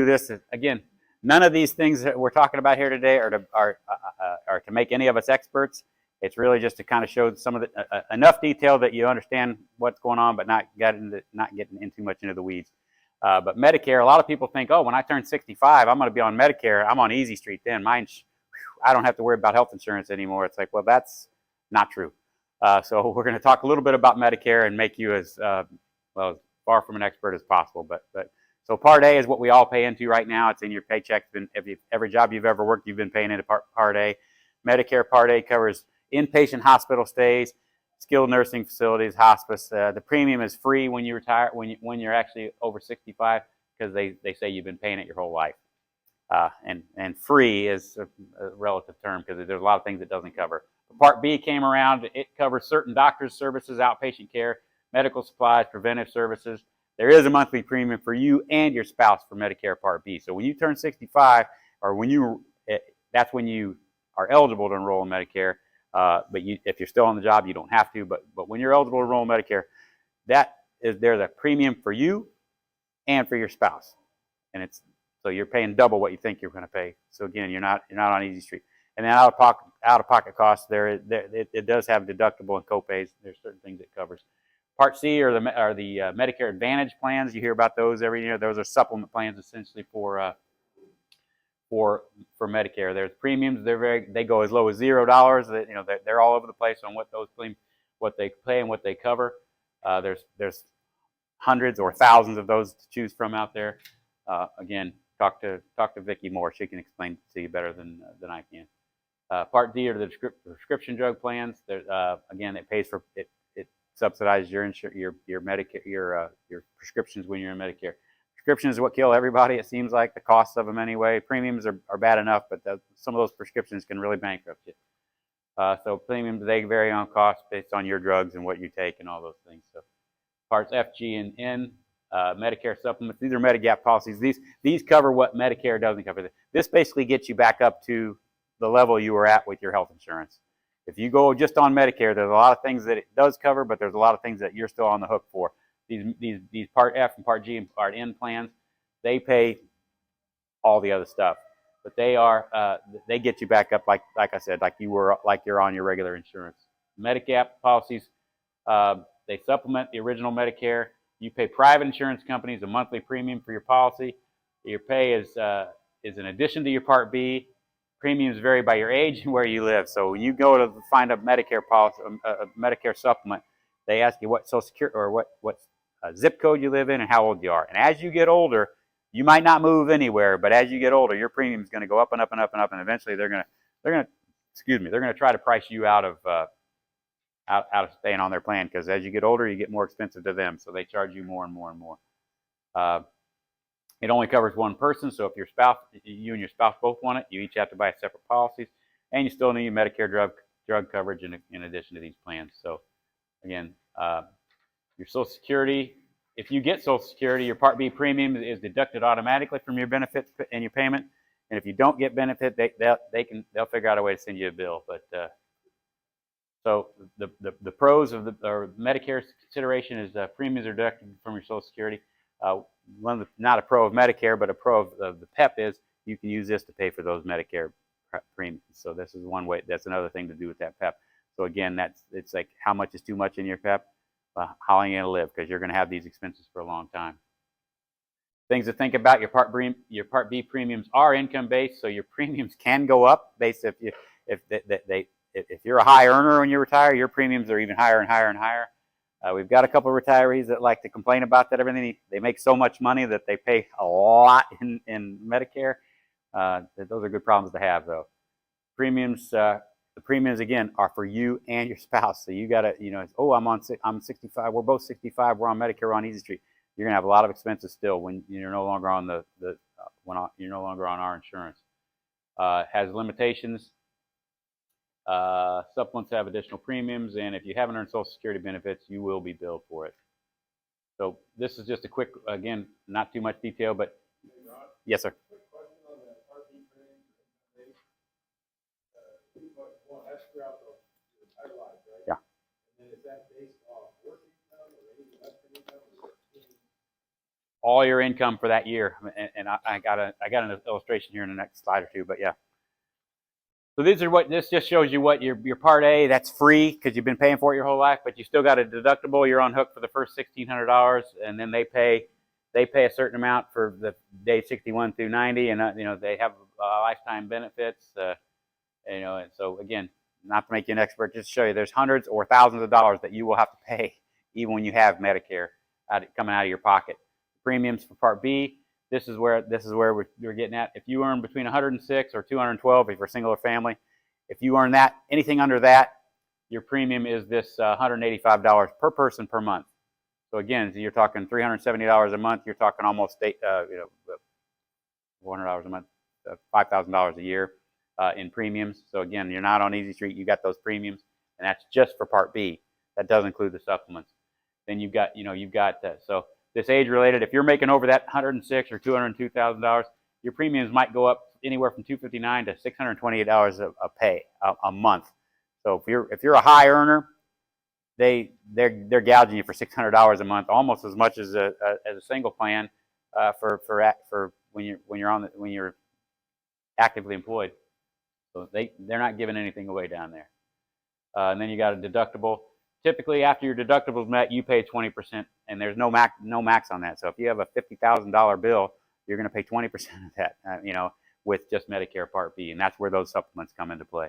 do this again. None of these things that we're talking about here today are to make any of us experts. It's really just to kind of show some of the enough detail that you understand what's going on, but not getting in too much into the weeds. But Medicare, a lot of people think, oh, when I turn 65, I'm going to be on Medicare. I'm on Easy Street then. I don't have to worry about health insurance anymore. It's like, well, that's not true. So we're going to talk a little bit about Medicare and make you as well as far from an expert as possible. So Part A is what we all pay into right now. It's in your paycheck. Every job you've ever worked, you've been paying into Part A. Medicare Part A covers inpatient hospital stays, skilled nursing facilities, hospice. The premium is free when you retire, when you're actually over 65, because they say you've been paying it your whole life. And free is a relative term because there's a lot of things it doesn't cover. Part B came around. It covers certain doctor's services, outpatient care, medical supplies, preventive services. There is a monthly premium for you and your spouse for Medicare Part B. So when you turn 65, or that's when you are eligible to enroll in Medicare. But if you're still on the job, you don't have to. But when you're eligible to enroll in Medicare, there's a premium for you and for your spouse, and so you're paying double what you think you're going to pay. So again, you're not on Easy Street. And then out of pocket costs, it does have deductible and copays. There's certain things it covers. Part C are the Medicare Advantage plans. You hear about those every year. Those are supplement plans essentially for Medicare. There's premiums. They go as low as $0. They're all over the place on what they pay and what they cover. There's hundreds or thousands of those to choose from out there. Again, talk to Vicki more. She can explain to you better than I can. Part D are the prescription drug plans. Again, it pays for it. It subsidizes your Medicare, your prescriptions when you're in Medicare. Prescriptions is what kill everybody. It seems like the costs of them anyway. Premiums are bad enough, but some of those prescriptions can really bankrupt you. So premiums, they vary on cost based on your drugs and what you take and all those things. So Parts F, G, and N. Medicare supplements. These are Medigap policies. These cover what Medicare doesn't cover. This basically gets you back up to the level you were at with your health insurance. If you go just on Medicare, there's a lot of things that it does cover, but there's a lot of things that you're still on the hook for. These Part F and Part G and Part N plans, they pay all the other stuff, but they get you back up like I said, like you're on your regular insurance. Medigap policies, they supplement the original Medicare. You pay private insurance companies a monthly premium for your policy. Your pay is in addition to your Part B. Premiums vary by your age and where you live. So when you go to find a Medicare policy, a Medicare supplement, they ask you what Social Security or what zip code you live in and how old you are. And as you get older, you might not move anywhere, but as you get older, your premium is going to go up and up and up and up, and eventually they're going to try to price you out of staying on their plan, because as you get older, you get more expensive to them, so they charge you more and more and more. It only covers one person, so if you and your spouse both want it, you each have to buy separate policies, and you still need Medicare drug coverage in addition to these plans. So again, your Social Security, if you get Social Security, your Part B premium is deducted automatically from your benefits and your payment, and if you don't get benefit, they'll figure out a way to send you a bill. But so the pros of Medicare's consideration is premiums are deducted from your Social Security. Not a pro of Medicare, but a pro of the PEP is you can use this to pay for those Medicare premiums. So this is one way. That's another thing to do with that PEP. So again, it's like how much is too much in your PEP? How long are you going to live? Because you're going to have these expenses for a long time. Things to think about: your Part B premiums are income based, so your premiums can go up based if you're a high earner when you retire, your premiums are even higher and higher and higher. We've got a couple of retirees that like to complain about that. They make so much money that they pay a lot in Medicare. Those are good problems to have, though. The premiums again are for you and your spouse. So you got to, I'm 65. We're both 65. We're on Medicare. We're on Easy Street. You're gonna have a lot of expenses still when you're no longer on you're no longer on our insurance. Has limitations. Supplements have additional premiums, and if you haven't earned Social Security benefits, you will be billed for it. So this is just a quick, again, not too much detail, but yes, sir. Quick question on the Part B premiums. That's throughout your entire life, right? Yeah. And then is that based on work income or any investment income? all your income for that year. And I got an illustration here in the next slide or two, but yeah. So this just shows you what your Part A, that's free because you've been paying for it your whole life, but you still got a deductible. You're on hook for the first $1,600, and then they pay a certain amount for the day 61 through 90, and you know, they have lifetime benefits. You know, and so again, not to make you an expert, just to show you there's hundreds or thousands of dollars that you will have to pay even when you have Medicare coming out of your pocket. Premiums for Part B. This is where we're getting at. If you earn between 106 or 212, if you're single or family, if you earn that, anything under that, your premium is this $185 per person per month. So again, you're talking $370 a month. You're talking almost $400 a month, $5,000 a year in premiums. So again, you're not on Easy Street. You got those premiums, and that's just for Part B. That does include the supplements. Then you've got so. This age-related, if you're making over that $106,000 or $202,000, your premiums might go up anywhere from $259 to $628 a month. So if you're a high earner, they're gouging you for $600 a month, almost as much as a single plan for when you're actively employed. So they're not giving anything away down there. And then you got a deductible. Typically, after your deductible is met, you pay 20%, and there's no max on that. So if you have a $50,000 bill, you're going to pay 20% of that, you know, with just Medicare Part B, and that's where those supplements come into play.